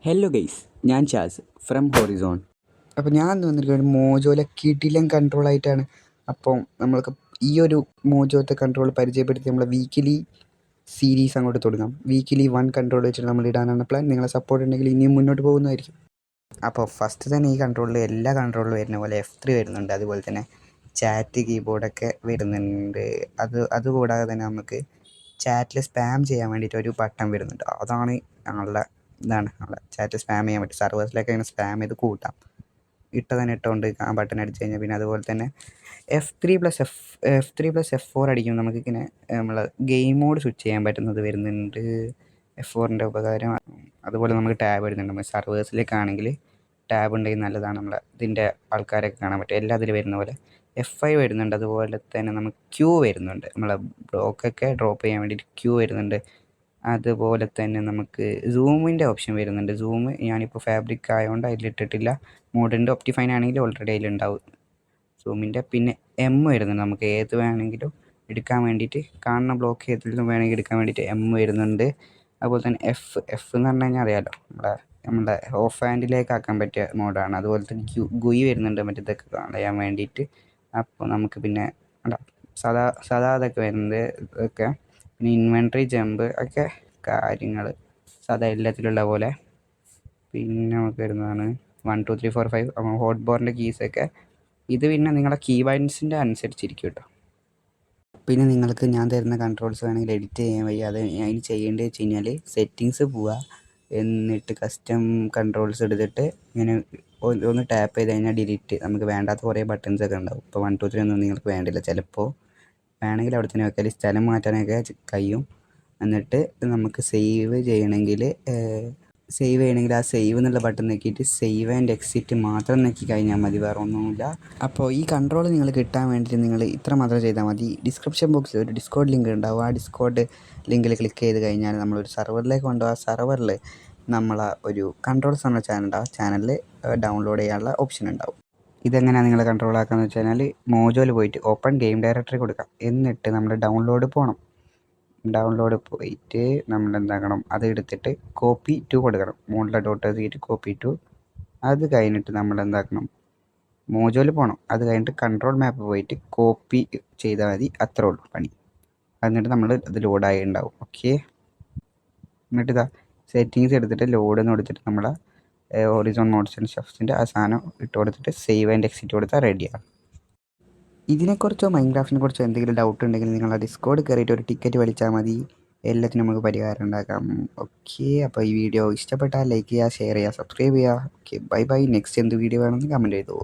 Hello guys, ഞാൻ ചാസ് from horizon. അപ്പോൾ ഞാൻ വന്നിരിക്കുന്നത് ഒരു മോജോയിലെ കിടിലൻ കൺട്രോളായിട്ടാണ്. അപ്പം നമ്മൾക്ക് ഈ ഒരു മോജോത്തെ കൺട്രോൾ പരിചയപ്പെടുത്തി നമ്മളെ വീക്കിലി സീരീസ് അങ്ങോട്ട് തുടങ്ങാം. വീക്കിലി 1 കൺട്രോൾ വെച്ചിട്ട് നമ്മൾ ഇടാനാണ് പ്ലാൻ. നിങ്ങളെ സപ്പോർട്ട് ഉണ്ടെങ്കിൽ ഇനിയും മുന്നോട്ട് പോകുന്നതായിരിക്കും. അപ്പോൾ ഫസ്റ്റ് തന്നെ ഈ കൺട്രോളിൽ എല്ലാ കൺട്രോളിലും വരുന്ന പോലെ F3 വരുന്നുണ്ട്. അതുപോലെ തന്നെ ചാറ്റ് കീബോർഡൊക്കെ വരുന്നുണ്ട്. അതുകൂടാതെ തന്നെ നമുക്ക് ചാറ്റിൽ സ്പാം ചെയ്യാൻ വേണ്ടിയിട്ട് ഒരു ബട്ടൺ വരുന്നുണ്ട്. അതാണ് ഞങ്ങളുടെ നമ്മളെ ചാറ്റ് സ്പാം ചെയ്യാൻ പറ്റും. സർവേഴ്സിലൊക്കെ ഇങ്ങനെ സ്പാം ചെയ്ത് കൂട്ടാം. തന്നെ ഇട്ടുകൊണ്ട് ആ ബട്ടൺ അടിച്ച് കഴിഞ്ഞാൽ പിന്നെ അതുപോലെ തന്നെ F3+F4 അടിക്കുമ്പോൾ നമുക്കിങ്ങനെ നമ്മളെ ഗെയിം മോഡ് സ്വിച്ച് ചെയ്യാൻ പറ്റുന്നത് വരുന്നുണ്ട്. F4ൻ്റെ ഉപകാരം. അതുപോലെ നമുക്ക് ടാബ് വരുന്നുണ്ട്. നമ്മൾ സർവേഴ്സിലേക്കാണെങ്കിൽ ടാബ് ഉണ്ടെങ്കിൽ നല്ലതാണ്. നമ്മളെ ഇതിൻ്റെ ആൾക്കാരൊക്കെ കാണാൻ പറ്റും. എല്ലാം അതിൽ വരുന്ന പോലെ F5 വരുന്നുണ്ട്. അതുപോലെ തന്നെ നമുക്ക് ക്യൂ വരുന്നുണ്ട്. നമ്മളെ ബ്ലോക്കൊക്കെ ഡ്രോപ്പ് ചെയ്യാൻ വേണ്ടിയിട്ട് ക്യൂ വരുന്നുണ്ട്. അതുപോലെ തന്നെ നമുക്ക് സൂമിൻ്റെ ഓപ്ഷൻ വരുന്നുണ്ട്. സൂം ഞാനിപ്പോൾ ഫാബ്രിക് ആയതുകൊണ്ട് അതിലിട്ടിട്ടില്ല. മോഡിൻ്റെ ഒപ്റ്റിഫൈൻ ആണെങ്കിൽ ഓൾറെഡി അതിലുണ്ടാവും സൂമിൻ്റെ. പിന്നെ എം വരുന്നുണ്ട്. നമുക്ക് ഏത് വേണമെങ്കിലും എടുക്കാൻ വേണ്ടിയിട്ട്, കാണുന്ന ബ്ലോക്ക് ഏതെങ്കിലും വേണമെങ്കിൽ എടുക്കാൻ വേണ്ടിയിട്ട് എം വരുന്നുണ്ട്. അതുപോലെ തന്നെ എഫ് എന്ന് പറഞ്ഞു കഴിഞ്ഞാൽ അറിയാമല്ലോ, നമ്മുടെ ഓഫ് ഹാൻഡിലേക്ക് ആക്കാൻ പറ്റിയ മോഡാണ്. അതുപോലെ തന്നെ ഗുയി വരുന്നുണ്ട് മറ്റേതൊക്കെ കളയാൻ വേണ്ടിയിട്ട്. അപ്പോൾ നമുക്ക് പിന്നെ സാധാ അതൊക്കെ വരുന്നത് ഒക്കെ. പിന്നെ ഇൻവെൻട്രി ജമ്പ് ഒക്കെ കാര്യങ്ങൾ സാധാ എല്ലാത്തിലുള്ള പോലെ. പിന്നെ നമുക്ക് വരുന്നതാണ് 1 2 3 4 5 ഹോട്ട് ബോറിൻ്റെ കീസൊക്കെ. ഇത് പിന്നെ നിങ്ങളുടെ കീബൈൻഡ്സിൻ്റെ അനുസരിച്ചിരിക്കും കേട്ടോ. പിന്നെ നിങ്ങൾക്ക് ഞാൻ തരുന്ന കൺട്രോൾസ് വേണമെങ്കിൽ എഡിറ്റ് ചെയ്യാൻ വയ്യ. അതിന് ചെയ്യേണ്ടത് വെച്ച് കഴിഞ്ഞാൽ സെറ്റിങ്സ് പോവുക, എന്നിട്ട് കസ്റ്റം കൺട്രോൾസ് എടുത്തിട്ട് ഇങ്ങനെ ഒന്ന് ടാപ്പ് ചെയ്ത് കഴിഞ്ഞാൽ ഡിലീറ്റ്. നമുക്ക് വേണ്ടാത്ത കുറേ ബട്ടൺസ് ഒക്കെ ഉണ്ടാവും. ഇപ്പോൾ 1 2 3 ഒന്നും നിങ്ങൾക്ക് വേണ്ടില്ല. ചിലപ്പോൾ വേണമെങ്കിൽ അവിടെ തന്നെ വെച്ചാൽ സ്ഥലം മാറ്റാനൊക്കെ കഴിയും. എന്നിട്ട് നമുക്ക് സേവ് ചെയ്യണമെങ്കിൽ ആ സേവ് എന്നുള്ള ബട്ടൺ നോക്കിയിട്ട് സേവ് ആൻഡ് എക്സിറ്റ് മാത്രം നോക്കി കഴിഞ്ഞാൽ മതി, വേറെ ഒന്നുമില്ല. അപ്പോൾ ഈ കൺട്രോൾ നിങ്ങൾ കിട്ടാൻ വേണ്ടിയിട്ട് നിങ്ങൾ ഇത്ര മാത്രം ചെയ്താൽ മതി. ഡിസ്ക്രിപ്ഷൻ ബോക്സിൽ ഒരു ഡിസ്കോഡ് ലിങ്ക് ഉണ്ടാവും. ആ ഡിസ്കോഡ് ലിങ്കിൽ ക്ലിക്ക് ചെയ്ത് കഴിഞ്ഞാൽ നമ്മളൊരു സെർവറിലേക്ക് കൊണ്ടുപോകും. ആ സെർവറിൽ നമ്മളെ ഒരു കൺട്രോൾസ് എന്ന ചാനൽ ഉണ്ടാവും. ചാനലിൽ ഡൗൺലോഡ് ചെയ്യാനുള്ള ഓപ്ഷൻ ഉണ്ടാവും. ഇതെങ്ങനെയാണ് നിങ്ങൾ കൺട്രോൾ ആക്കുകയെന്ന് വെച്ചാൽ മോജോയിൽ പോയിട്ട് ഓപ്പൺ ഗെയിം ഡയറക്ടറി കൊടുക്കാം. എന്നിട്ട് നമ്മൾ ഡൗൺലോഡ് പോകണം. ഡൗൺലോഡ് പോയിട്ട് നമ്മൾ എന്താക്കണം, അത് എടുത്തിട്ട് കോപ്പി ടു കൊടുക്കണം. മുകളിലെ ഡോട്ട് എഴുതിയിട്ട് കോപ്പി ടു. അത് കഴിഞ്ഞിട്ട് നമ്മൾ എന്താക്കണം, മോജോയിൽ പോകണം. അത് കഴിഞ്ഞിട്ട് കൺട്രോൾ മാപ്പ് പോയിട്ട് കോപ്പി ചെയ്താൽ മതി. അത്രേ ഉള്ളൂ പണി. എന്നിട്ട് നമ്മൾ അത് ലോഡായി ഉണ്ടാവും. ഓക്കെ, എന്നിട്ട് ഇതാ സെറ്റിങ്സ് എടുത്തിട്ട് ലോഡ് എന്ന് കൊടുത്തിട്ട് നമ്മളെ ഹോറിസോൺ മോഡ്സ് ആൻഡ് ഷെഫ്സിൻ്റെ ആ സാധനം ഇട്ട് കൊടുത്തിട്ട് സേവ് ആൻഡ് എക്സിറ്റ് കൊടുത്താൽ റെഡിയാണ്. ഇതിനെക്കുറിച്ചോ മൈൻക്രാഫ്റ്റിനെ കുറിച്ചോ എന്തെങ്കിലും ഡൗട്ട് ഉണ്ടെങ്കിൽ നിങ്ങൾ ആ ഡിസ്കോഡ് കയറിയിട്ട് ഒരു ടിക്കറ്റ് വലിച്ചാൽ മതി. എല്ലാത്തിനും നമുക്ക് പരിഹാരം ഉണ്ടാക്കാം. ഓക്കെ, അപ്പോൾ ഈ വീഡിയോ ഇഷ്ടപ്പെട്ടാൽ ലൈക്ക് ചെയ്യുക, ഷെയർ ചെയ്യുക, സബ്സ്ക്രൈബ് ചെയ്യുക. Okay, bye bye. നെക്സ്റ്റ് എന്ത് വീഡിയോ വേണമെന്ന് കമൻറ്റ് ചെയ്തു.